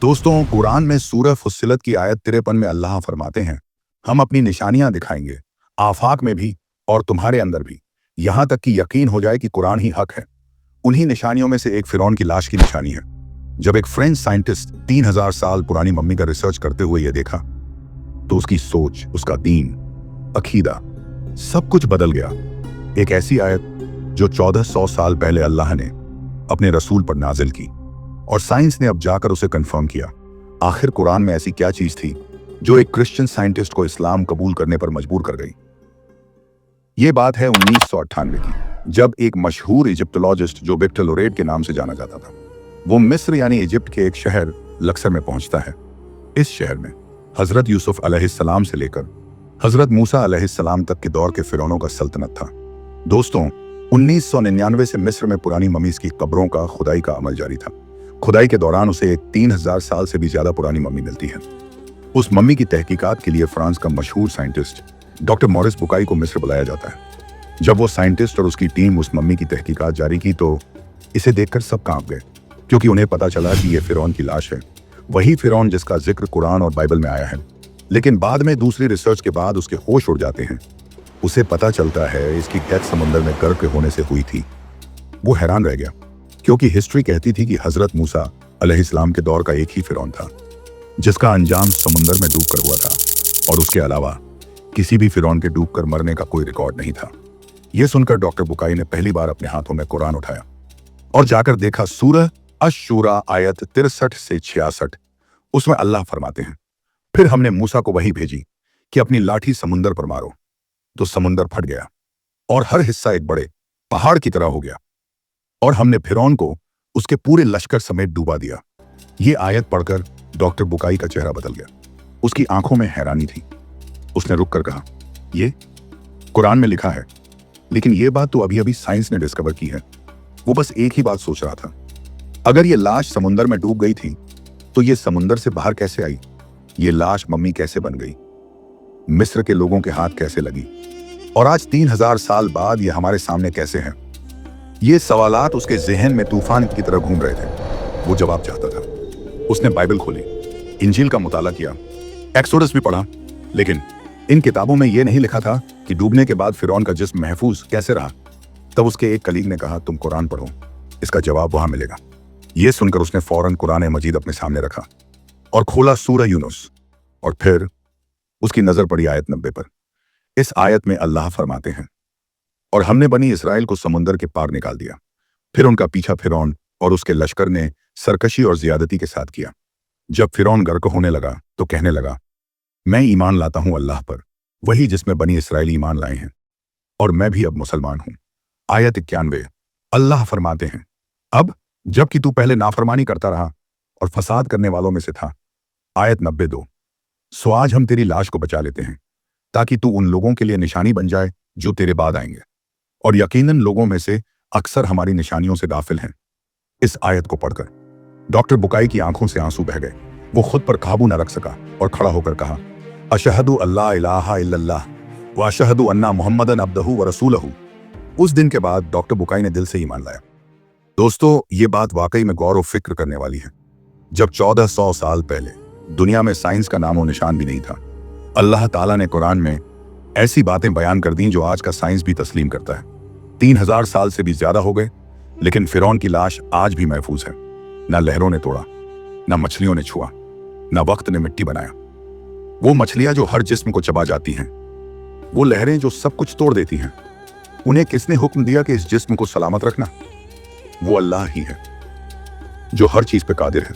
दोस्तों, कुरान में सूरह फुस्सिलत की आयत 53 में अल्लाह फरमाते हैं, हम अपनी निशानियां दिखाएंगे, आफाक में भी और तुम्हारे अंदर भी, यहां तक कि यकीन हो जाए कि कुरान ही हक है। उन्हीं निशानियों में से एक फिरौन की लाश की निशानी है। जब एक फ्रेंच साइंटिस्ट 3000 साल पुरानी मम्मी का रिसर्च करते हुए यह देखा, तो उसकी सोच, उसका दीन, अकीदा, सब कुछ बदल गया। एक ऐसी आयत जो 1400 साल पहले अल्लाह ने अपने रसूल पर नाजिल की, और साइंस ने अब जाकर उसे कंफर्म किया। आखिर कुरान में ऐसी क्या चीज थी जो एक क्रिश्चियन साइंटिस्ट को इस्लाम कबूल करने पर मजबूर कर गई? ये बात है 1998 की, जब एक मशहूर इजिप्टोलॉजिस्ट जो विक्टर लोरेट के नाम से जाना जाता था, वो मिस्र यानी इजिप्ट के एक शहर लक्सर में पहुंचता है। इस शहर में हजरत यूसुफ अलैहिस्सलाम से लेकर हजरत मूसा अलैहिस्सलाम तक के दौर के फिरौनों का सल्तनत था। दोस्तों, 1999 से मिस्र में पुरानी ममीज की कब्रों का खुदाई का अमल जारी था। खुदाई के दौरान उसे एक 3000 साल से भी ज्यादा पुरानी मम्मी मिलती है। उस मम्मी की तहकीकात के लिए फ्रांस का मशहूर साइंटिस्ट डॉक्टर मॉरिस बुकाई को मिस्र बुलाया जाता है। जब वो साइंटिस्ट और उसकी टीम उस मम्मी की तहकीकात जारी की, तो इसे देखकर सब कांप गए, क्योंकि उन्हें पता चला कि यह फिरौन की लाश है, वही फिरौन जिसका जिक्र कुरान और बाइबल में आया है। लेकिन बाद में दूसरी रिसर्च के बाद उसके होश उड़ जाते हैं। उसे पता चलता है इसकी डेथ समुंदर में गर्क होने से हुई थी। वो हैरान रह गया, क्योंकि हिस्ट्री कहती थी कि हजरत मूसा अलैहिस्सलाम के दौर का एक ही फिरौन था जिसका अंजाम समुंदर में डूबकर हुआ था, और उसके अलावा किसी भी फिरौन के डूबकर मरने का कोई रिकॉर्ड नहीं था। यह सुनकर डॉक्टर बुकाई ने पहली बार अपने हाथों में कुरान उठाया और जाकर देखा सूरह अश-शूरा आयत 63 से 66। उसमें अल्लाह फरमाते हैं, फिर हमने मूसा को वही भेजी कि अपनी लाठी समुंदर पर मारो, तो समुंदर फट गया और हर हिस्सा एक बड़े पहाड़ की तरह हो गया, और हमने फिरौन को उसके पूरे लश्कर समेत डूबा दिया। ये आयत पढ़कर डॉक्टर बुकाई का चेहरा बदल गया। उसकी आंखों में हैरानी थी। उसने रुक कर कहा, ये कुरान में लिखा है, लेकिन ये बात तो अभी अभी साइंस ने डिस्कवर की है। वो बस एक ही बात सोच रहा था, अगर ये लाश समुंदर में डूब गई थी तो ये समुंदर से बाहर कैसे आई? ये लाश मम्मी कैसे बन गई? मिस्र के लोगों के हाथ कैसे लगी? और आज 3000 साल बाद ये हमारे सामने कैसे हैं? ये सवालात उसके जहन में तूफान की तरह घूम रहे थे। वो जवाब चाहता था। उसने बाइबल खोली, इंजील का मुताला किया, एक्सोडस भी पढ़ा, लेकिन इन किताबों में यह नहीं लिखा था कि डूबने के बाद फिरौन का जिस्म महफूज कैसे रहा। तब उसके एक कलीग ने कहा, तुम कुरान पढ़ो, इसका जवाब वहां मिलेगा। यह सुनकर उसने फौरन कुरान मजीद अपने सामने रखा और खोला सूरह यूनुस, और फिर उसकी नजर पड़ी आयत 90 पर। इस आयत में अल्लाह फरमाते हैं, और हमने बनी इसराइल को समुंदर के पार निकाल दिया, फिर उनका पीछा फिरौन और उसके लश्कर ने सरकशी और ज्यादती के साथ किया। जब फिरौन गर्क होने लगा तो कहने लगा, मैं ईमान लाता हूं अल्लाह पर, वही जिसमें बनी इसराइल ईमान लाए हैं, और मैं भी अब मुसलमान हूं। आयत 91, अल्लाह फरमाते हैं, अब जबकि तू पहले नाफरमानी करता रहा और फसाद करने वालों में से था। आयत 92, सो आज हम तेरी लाश को बचा लेते हैं ताकि तू उन लोगों के लिए निशानी बन जाए जो तेरे बाद आएंगे, और यकीनन लोगों में से अक्सर हमारी निशानियों से गाफिल हैं। इस आयत को पढ़कर डॉक्टर बुकाई की आंखों से आंसू बह गए। वो खुद पर काबू न रख सका और खड़ा होकर कहा, अशहदु अल्ला इलाहा इल्लल्लाह व अशहदु अन्ना मुहम्मदन अब्दहु व रसूलहु। उस दिन के बाद डॉक्टर बुकाई ने दिल से ईमान लाया। दोस्तों, ये बात वाकई में गौर और फिक्र करने वाली है। जब 1400 साल पहले दुनिया में साइंस का नामो निशान भी नहीं था, अल्लाह ताला ने कुरान में ऐसी बातें बयान कर दी जो आज का साइंस भी तस्लीम करता है। 3000 साल से भी ज्यादा हो गए, लेकिन फिरौन की लाश आज भी महफूज है। ना लहरों ने तोड़ा, ना मछलियों ने छुआ, ना वक्त ने मिट्टी बनाया। वो मछलियां जो हर जिस्म को चबा जाती हैं, वो लहरें जो सब कुछ तोड़ देती हैं, उन्हें किसने हुक्म दिया कि इस जिस्म को सलामत रखना? वो अल्लाह ही है जो हर चीज पे कादिर है।